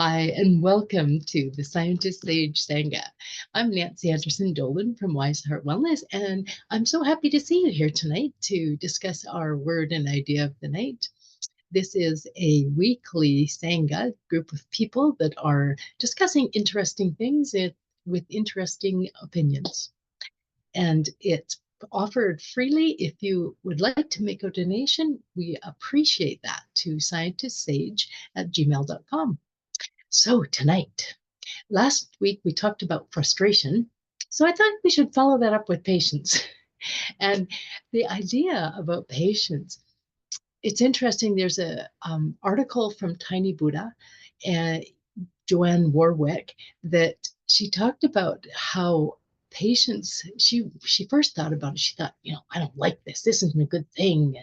Hi, and welcome to the Scientist Sage Sangha. I'm Nancy Anderson Dolan from Wise Heart Wellness, and I'm so happy to see you here tonight to discuss our word and idea of the night. This is a weekly Sangha group of people that are discussing interesting things with interesting opinions. And it's offered freely. If you would like to make a donation, we appreciate that to scientistsage@gmail.com. So tonight, last week we talked about frustration. So I thought we should follow that up with patience. And the idea about patience, it's interesting. There's a article from Tiny Buddha and Joanne Warwick that she talked about how patience, she first thought about it. She thought, I don't like this. This isn't a good thing.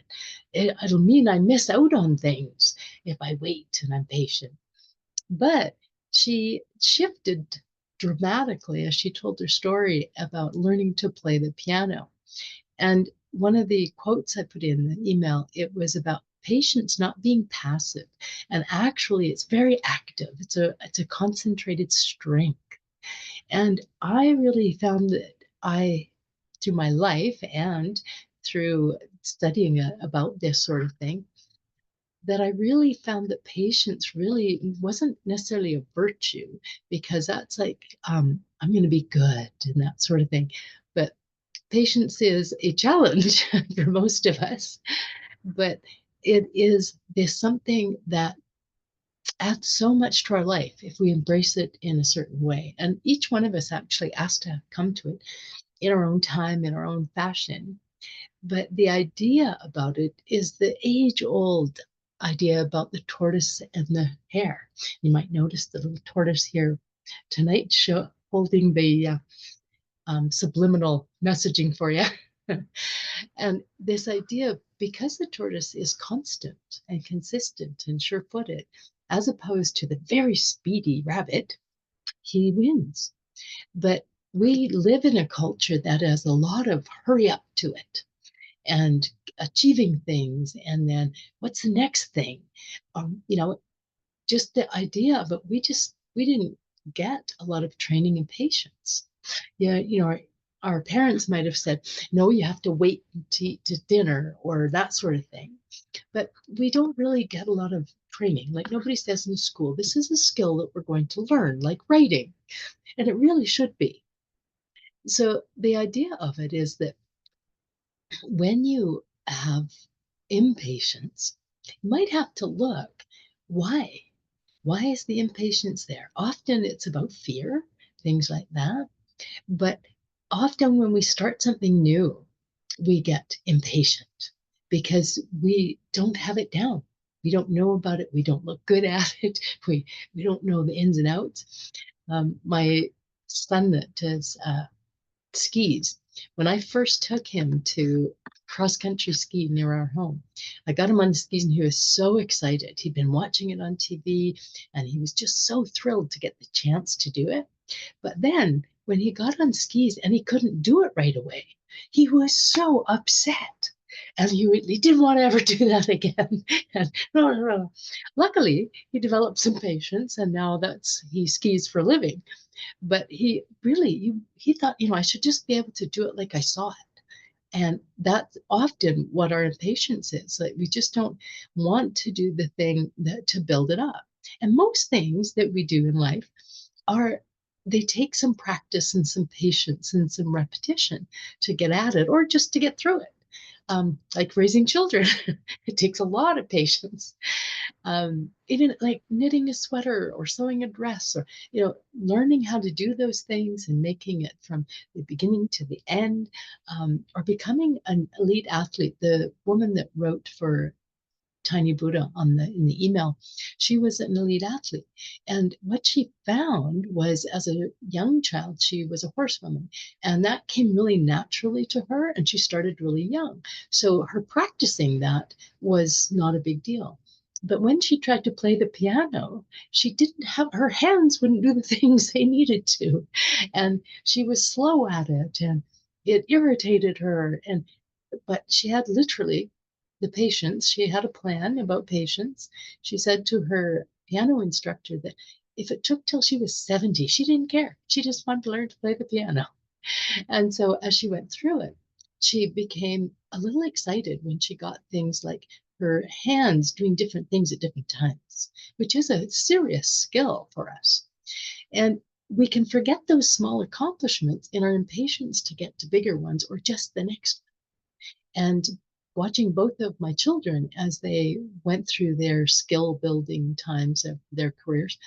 And it'll mean I miss out on things if I wait and I'm patient. But she shifted dramatically as she told her story about learning to play the piano. And one of the quotes I put in the email, it was about patience not being passive. And actually it's very active. It's a concentrated strength. And I really found that through my life and through studying about this sort of thing, that I really found that patience really wasn't necessarily a virtue, because that's like, I'm going to be good and that sort of thing. But patience is a challenge for most of us. But it is this something that adds so much to our life if we embrace it in a certain way. And each one of us actually has to come to it in our own time, in our own fashion. But the idea about it is the age old idea about the tortoise and the hare. You might notice the little tortoise here tonight holding the subliminal messaging for you. And this idea, because the tortoise is constant and consistent and sure footed, as opposed to the very speedy rabbit, he wins. But we live in a culture that has a lot of hurry up to it and achieving things, and then what's the next thing, just the idea of it. We didn't get a lot of training in patience. Yeah, our parents might have said, no, you have to wait to eat to dinner or that sort of thing. But we don't really get a lot of training. Like nobody says in school, this is a skill that we're going to learn, like writing, and it really should be. So the idea of it is that when you have impatience, you might have to look, why? Why is the impatience there? Often it's about fear, things like that. But often when we start something new, we get impatient because we don't have it down. We don't know about it. We don't look good at it. We don't know the ins and outs. My son that does skis, when I first took him to cross country ski near our home, I got him on the skis and he was so excited. He'd been watching it on TV and he was just so thrilled to get the chance to do it. But then when he got on skis and he couldn't do it right away, he was so upset. And he didn't want to ever do that again. And no, no, no. Luckily, he developed some patience and now he skis for a living. But he really, he thought, I should just be able to do it like I saw it. And that's often what our impatience is. Like we just don't want to do the thing to build it up. And most things that we do in life are, they take some practice and some patience and some repetition to get at it or just to get through it. Like raising children, it takes a lot of patience. Even like knitting a sweater or sewing a dress, or learning how to do those things and making it from the beginning to the end, or becoming an elite athlete. The woman that wrote for Tiny Buddha in the email, she was an elite athlete. And what she found was, as a young child, she was a horsewoman. And that came really naturally to her, and she started really young. So her practicing that was not a big deal. But when she tried to play the piano, she didn't have, her hands wouldn't do the things they needed to. And she was slow at it, and it irritated her. But she had literally the patience. She had a plan about patience. She said to her piano instructor that if it took till she was 70, she didn't care. She just wanted to learn to play the piano. And so as she went through it, she became a little excited when she got things like her hands doing different things at different times, which is a serious skill for us. And we can forget those small accomplishments in our impatience to get to bigger ones or just the next one. And watching both of my children as they went through their skill building times of their careers,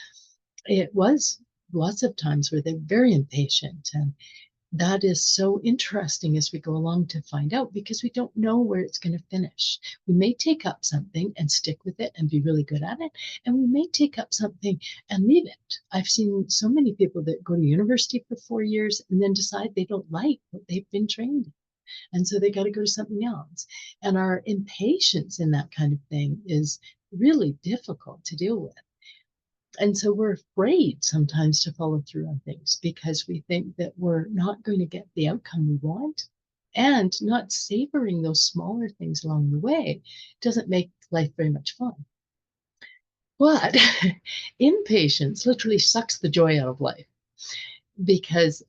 it was lots of times where they're very impatient. And that is so interesting as we go along to find out because we don't know where it's going to finish. We may take up something and stick with it and be really good at it, and we may take up something and leave it. I've seen so many people that go to university for 4 years and then decide they don't like what they've been trained in. And so they got to go to something else. And our impatience in that kind of thing is really difficult to deal with. And so we're afraid sometimes to follow through on things because we think that we're not going to get the outcome we want. And not savoring those smaller things along the way doesn't make life very much fun. But impatience literally sucks the joy out of life because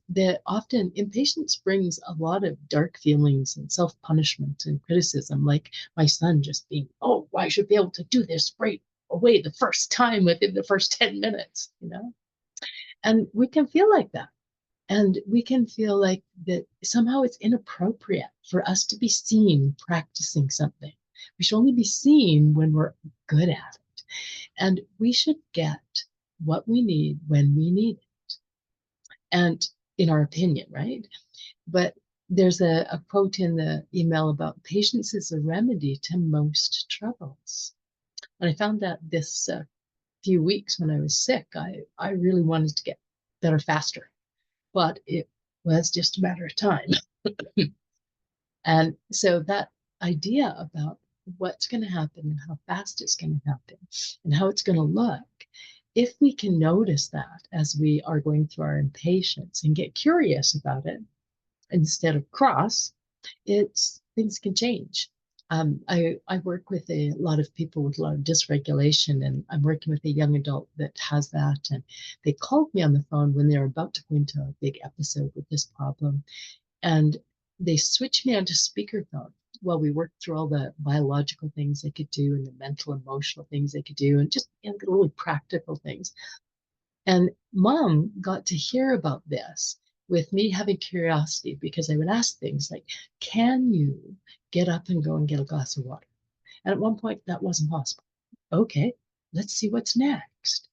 often impatience brings a lot of dark feelings and self-punishment and criticism, like my son just being, oh, I should be able to do this right away the first time within the first 10 minutes, And we can feel like that. And we can feel like that somehow it's inappropriate for us to be seen practicing something. We should only be seen when we're good at it. And we should get what we need when we need it. And in our opinion, right? But there's a quote in the email about patience is a remedy to most troubles. And I found that this few weeks when I was sick, I really wanted to get better faster, but it was just a matter of time. And so that idea about what's going to happen and how fast it's going to happen and how it's going to look, if we can notice that as we are going through our impatience and get curious about it instead of cross, things can change. I work with a lot of people with a lot of dysregulation, and I'm working with a young adult that has that. And they called me on the phone when they're about to go into a big episode with this problem. And they switched me onto speakerphone while we worked through all the biological things they could do and the mental, emotional things they could do, and just the really practical things. And mom got to hear about this with me having curiosity because I would ask things like, can you get up and go and get a glass of water? And at one point, that wasn't possible. Okay, let's see what's next.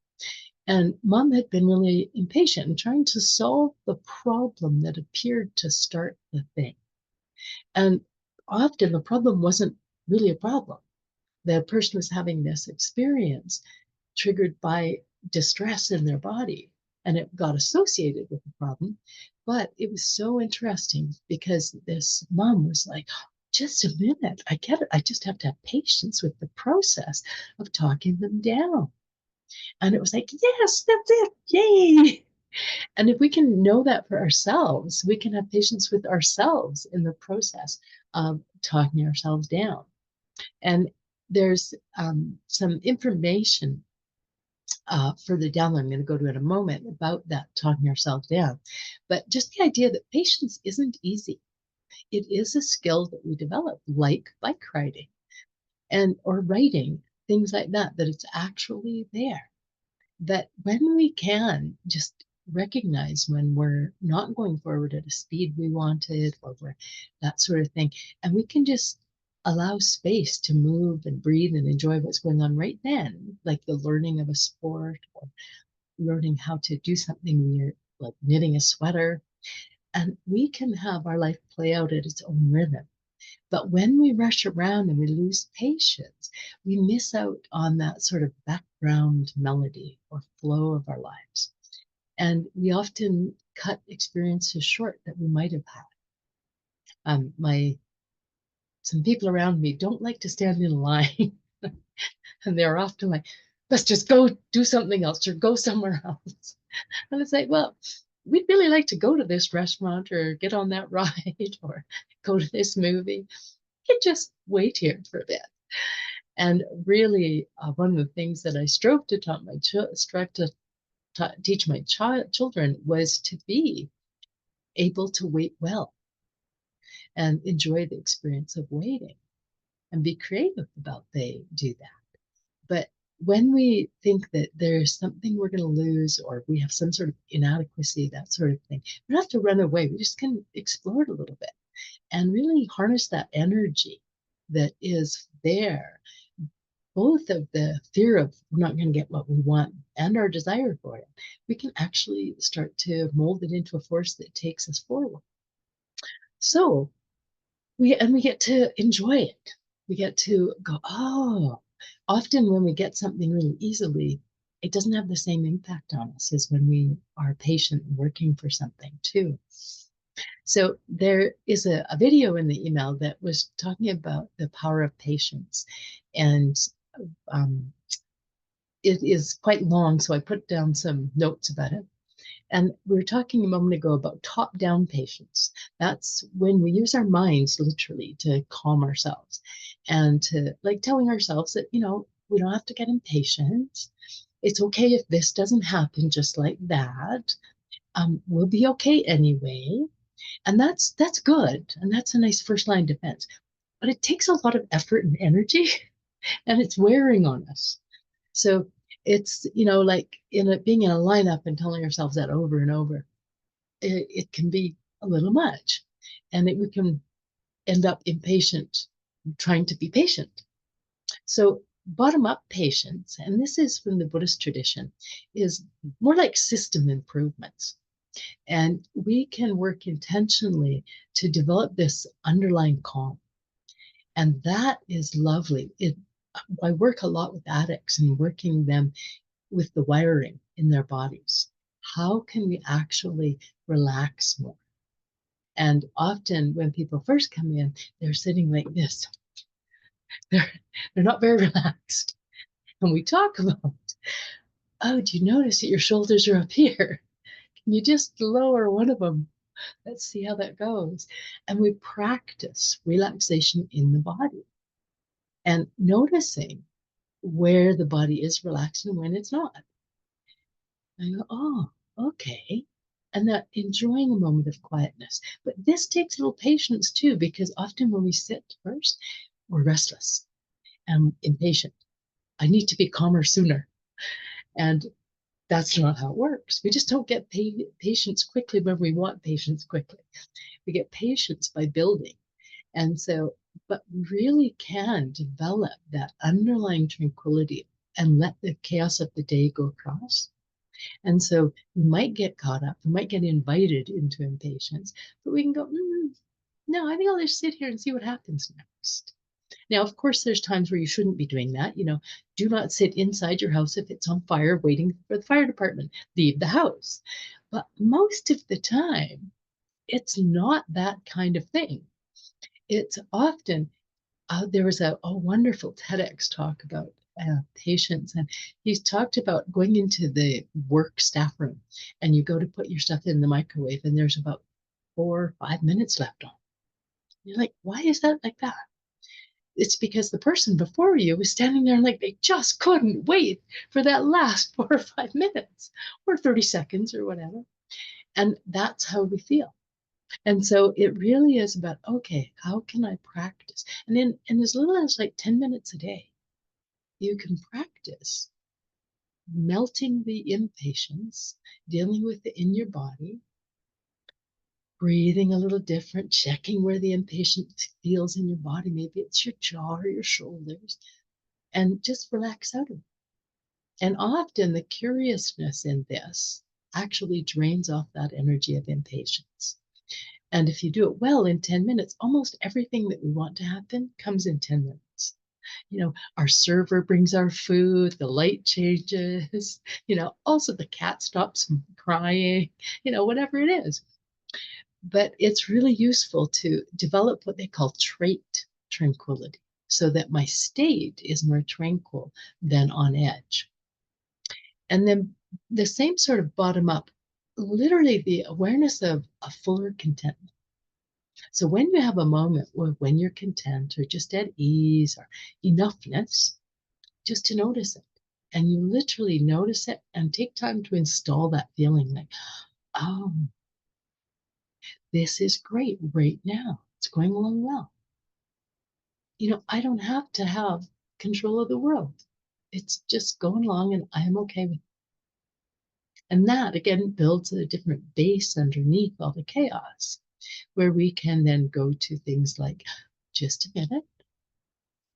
And mom had been really impatient and trying to solve the problem that appeared to start the thing. And often the problem wasn't really a problem. The person was having this experience triggered by distress in their body, and it got associated with the problem. But it was so interesting because this mom was like, just a minute, I get it. I just have to have patience with the process of talking them down. And it was like, yes, that's it. Yay. And if we can know that for ourselves, we can have patience with ourselves in the process of talking ourselves down. And there's some information further down that I'm going to go to in a moment about that talking ourselves down. But just the idea that patience isn't easy. It is a skill that we develop, like bike riding or writing, things like that, that it's actually there. That when we can just recognize when we're not going forward at a speed we wanted or we're that sort of thing, and we can just allow space to move and breathe and enjoy what's going on right then, like the learning of a sport or learning how to do something weird, like knitting a sweater. And we can have our life play out at its own rhythm. But when we rush around and we lose patience, we miss out on that sort of background melody or flow of our lives. And we often cut experiences short that we might have had. Some people around me don't like to stand in line, and they're often like, let's just go do something else or go somewhere else. And it's like, well, we'd really like to go to this restaurant or get on that ride or go to this movie. You can just wait here for a bit. And really, one of the things that I strive to teach my children was to be able to wait well and enjoy the experience of waiting and be creative about they do that. But when we think that there's something we're going to lose or we have some sort of inadequacy, that sort of thing, we don't have to run away. We just can explore it a little bit and really harness that energy that is there, both of the fear of we're not going to get what we want and our desire for it. We can actually start to mold it into a force that takes us forward. So we get to enjoy it. We get to go, oh, often when we get something really easily, it doesn't have the same impact on us as when we are patient and working for something too. So there is a video in the email that was talking about the power of patience. And um, it is quite long, so I put down some notes about it. And we were talking a moment ago about top-down patience. That's when we use our minds literally to calm ourselves and to like telling ourselves that, we don't have to get impatient. It's okay if this doesn't happen just like that. We'll be okay anyway. And that's good. And that's a nice first line defense. But it takes a lot of effort and energy and it's wearing on us. So it's, like being in a lineup and telling ourselves that over and over, it can be a little much. And we can end up impatient, trying to be patient. So bottom up patience, and this is from the Buddhist tradition, is more like system improvements. And we can work intentionally to develop this underlying calm. And that is lovely. I work a lot with addicts and working them with the wiring in their bodies. How can we actually relax more? And often when people first come in, they're sitting like this. They're, they're not very relaxed. And we talk about, oh, do you notice that your shoulders are up here? Can you just lower one of them? Let's see how that goes. And we practice relaxation in the body and noticing where the body is relaxed and when it's not. I go, oh, okay. And that enjoying a moment of quietness. But this takes a little patience too, because often when we sit first, we're restless and impatient. I need to be calmer sooner. And that's not how it works. We just don't get patience quickly when we want patience quickly. We get patience by building. And so, but we really can develop that underlying tranquility and let the chaos of the day go across. And so we might get caught up, we might get invited into impatience, but we can go, no, I think I'll just sit here and see what happens next. Now, of course, there's times where you shouldn't be doing that. Do not sit inside your house if it's on fire waiting for the fire department. Leave the house. But most of the time, it's not that kind of thing. It's often, there was a wonderful TEDx talk about patience, and he's talked about going into the work staff room and you go to put your stuff in the microwave and there's about 4 or 5 minutes left on. You're like, why is that like that? It's because the person before you was standing there like they just couldn't wait for that last 4 or 5 minutes or 30 seconds or whatever. And that's how we feel. And so it really is about, okay, how can I practice? And in as little as like 10 minutes a day, you can practice melting the impatience, dealing with it in your body, breathing a little different, checking where the impatience feels in your body. Maybe it's your jaw or your shoulders, and just relax out of it. And often the curiousness in this actually drains off that energy of impatience. And if you do it well in 10 minutes, almost everything that we want to happen comes in 10 minutes. Our server brings our food, the light changes, also the cat stops crying, whatever it is. But it's really useful to develop what they call trait tranquility so that my state is more tranquil than on edge. And then the same sort of bottom up, literally the awareness of a fuller contentment. So when you have a moment when you're content or just at ease or enoughness, just to notice it. And you literally notice it and take time to install that feeling like, oh, this is great right now. It's going along well. I don't have to have control of the world. It's just going along and I'm okay with it. And that again builds a different base underneath all the chaos where we can then go to things like, just a minute,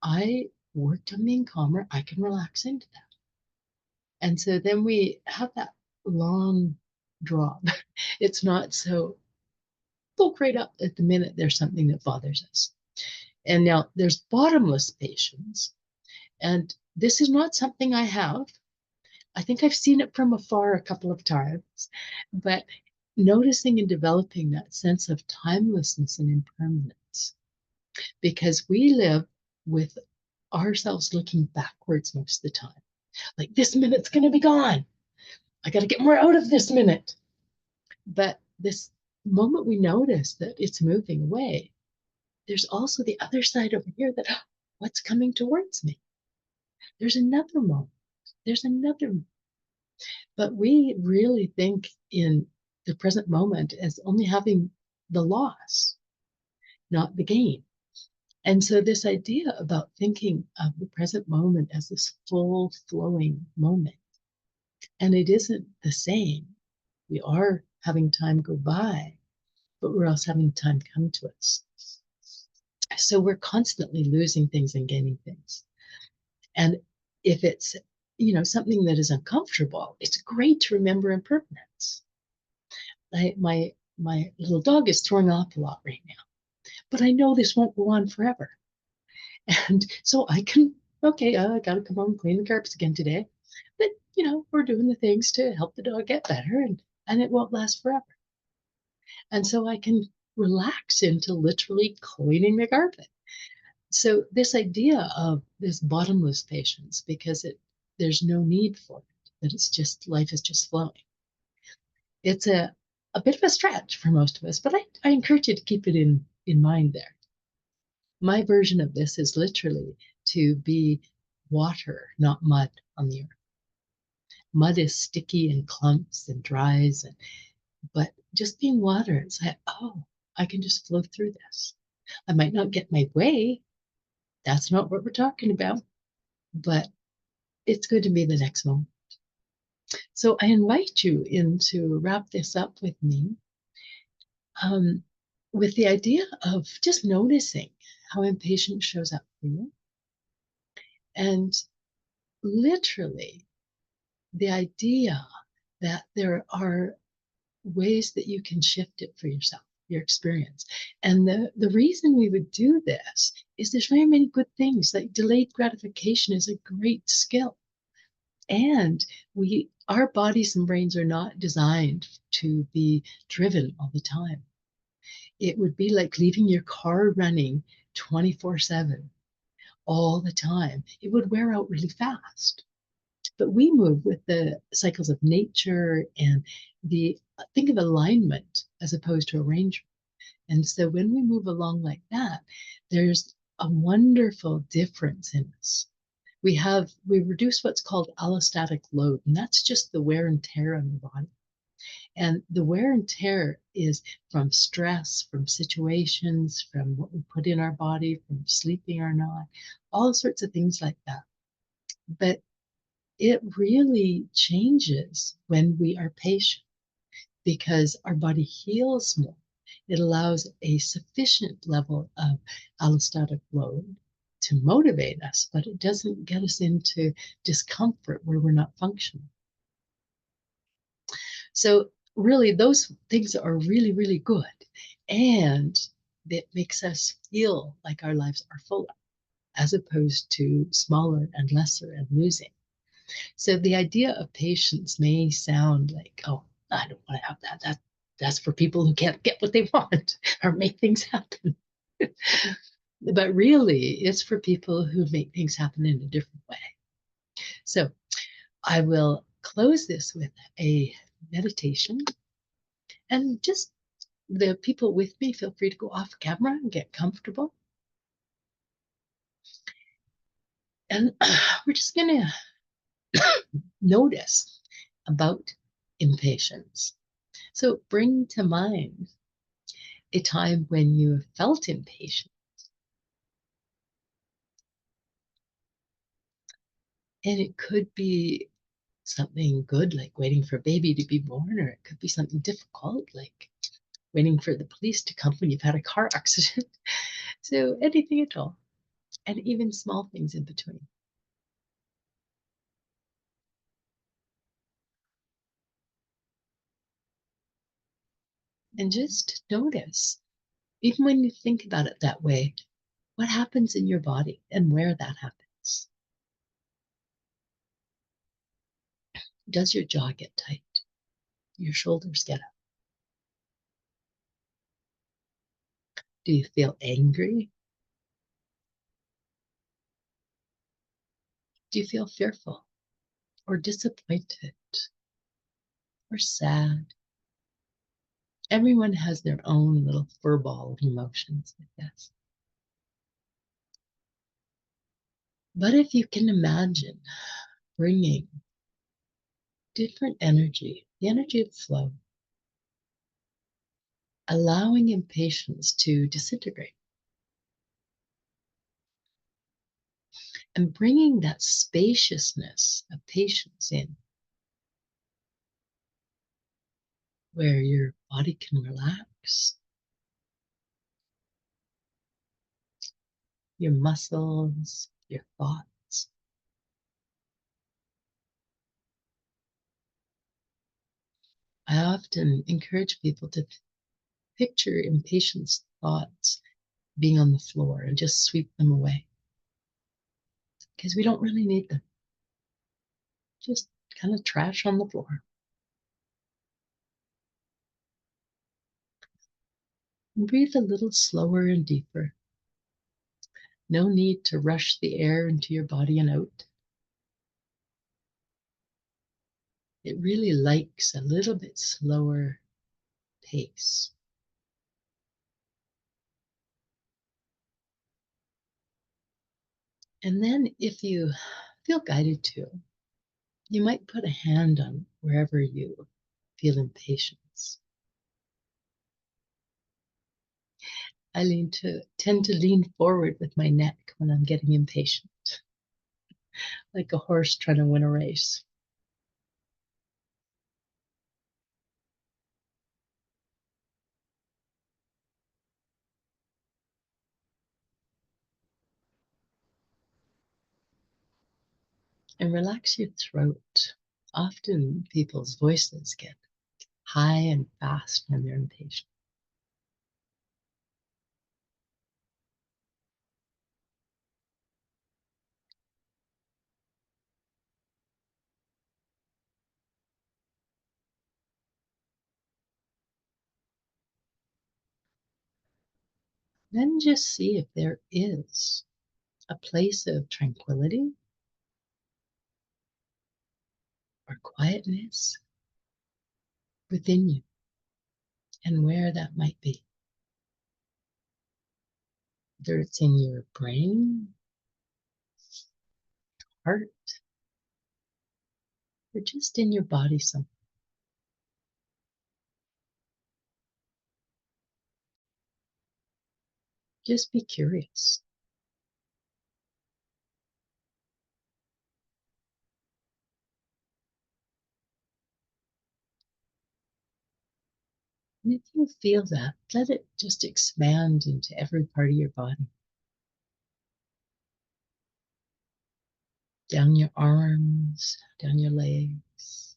I worked on being calmer. I can relax into that. And so then we have that long drop. It's not so bulk right up at the minute there's something that bothers us. And now there's bottomless patience. And this is not something I have. I think I've seen it from afar a couple of times, but noticing and developing that sense of timelessness and impermanence, because we live with ourselves looking backwards most of the time. Like, this minute's going to be gone. I got to get more out of this minute. But this moment we notice that it's moving away, there's also the other side over here that, what's coming towards me? There's another moment. There's another. But we really think in the present moment as only having the loss, not the gain. And so this idea about thinking of the present moment as this full flowing moment, and it isn't the same. We are having time go by, but we're also having time come to us. So we're constantly losing things and gaining things. And if it's, something that is uncomfortable, it's great to remember impermanence. My little dog is throwing off a lot right now, but I know this won't go on forever. And so I can, okay, I got to come home and clean the carpets again today. But, we're doing the things to help the dog get better, and it won't last forever. And so I can relax into literally cleaning the carpet. So this idea of this bottomless patience, because there's no need for it, that it's just life is just flowing. It's a bit of a stretch for most of us, but I encourage you to keep it in mind there. My version of this is literally to be water, not mud on the earth. Mud is sticky and clumps and dries, but just being water, it's like, oh, I can just flow through this. I might not get my way. That's not what we're talking about, but it's going to be the next moment. So I invite you in to wrap this up with me, um, with the idea of just noticing how impatience shows up for you. And literally, the idea that there are ways that you can shift it for yourself, your experience. And the reason we would do this is there's very many good things. Like, delayed gratification is a great skill. And our bodies and brains are not designed to be driven all the time. It would be like leaving your car running 24/7 all the time. It would wear out really fast. But we move with the cycles of nature and think of alignment as opposed to arrangement. And so when we move along like that, there's a wonderful difference in us. We reduce what's called allostatic load, and that's just the wear and tear on the body. And the wear and tear is from stress, from situations, from what we put in our body, from sleeping or not, all sorts of things like that. But it really changes when we are patient, because our body heals more. It allows a sufficient level of allostatic load to motivate us, but it doesn't get us into discomfort where we're not functioning. So really, those things are really, really good. And it makes us feel like our lives are fuller, as opposed to smaller and lesser and losing. So the idea of patience may sound like, oh, I don't want to have that. That's for people who can't get what they want or make things happen. But really, it's for people who make things happen in a different way. So I will close this with a meditation. And just the people with me, feel free to go off camera and get comfortable. And we're just going to Notice about impatience. So bring to mind a time when you felt impatient. And it could be something good, like waiting for a baby to be born, or it could be something difficult, like waiting for the police to come when you've had a car accident. So anything at all, and even small things in between. And just notice, even when you think about it that way, what happens in your body and where that happens. Does your jaw get tight? Your shoulders get up? Do you feel angry? Do you feel fearful or disappointed or sad? Everyone has their own little furball of emotions, I guess. But if you can imagine bringing different energy, the energy of flow, allowing impatience to disintegrate, and bringing that spaciousness of patience in, where your body can relax, your muscles, your thoughts. I often encourage people to picture impatience thoughts being on the floor and just sweep them away because we don't really need them. Just kind of trash on the floor. And breathe a little slower and deeper. No need to rush the air into your body and out. It really likes a little bit slower pace. And then, if you feel guided to, you might put a hand on wherever you feel impatience. Tend to lean forward with my neck when I'm getting impatient, like a horse trying to win a race. And relax your throat. Often people's voices get high and fast when they're impatient. Then just see if there is a place of tranquility or quietness within you, and where that might be. Whether it's in your brain, heart, or just in your body somewhere. Just be curious. And if you feel that, let it just expand into every part of your body. Down your arms, down your legs.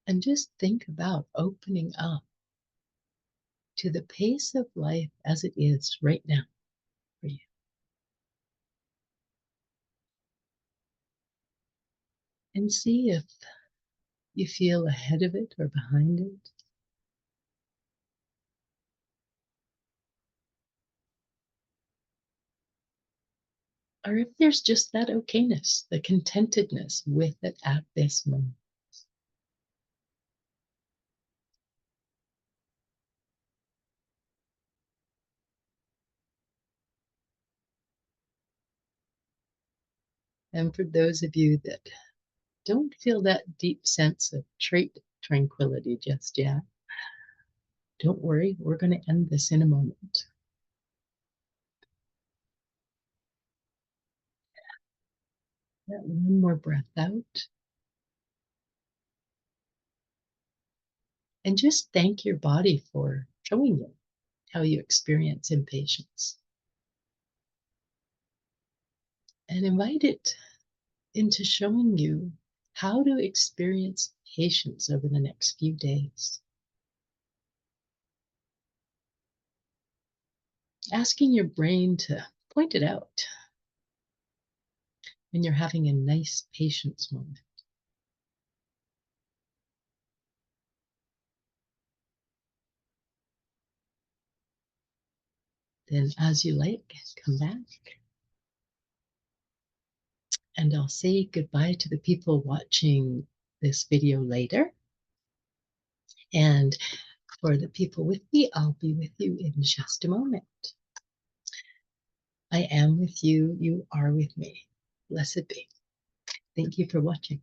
And just think about opening up to the pace of life as it is right now for you. And see if you feel ahead of it or behind it, or if there's just that okayness, the contentedness with it at this moment. And for those of you that don't feel that deep sense of trait tranquility just yet, don't worry, we're going to end this in a moment. One more breath out. And just thank your body for showing you how you experience impatience. And invite it into showing you how to experience patience over the next few days. Asking your brain to point it out when you're having a nice patience moment. Then, as you like, come back. And I'll say goodbye to the people watching this video later. And for the people with me, I'll be with you in just a moment. I am with you. You are with me. Blessed be. Thank you for watching.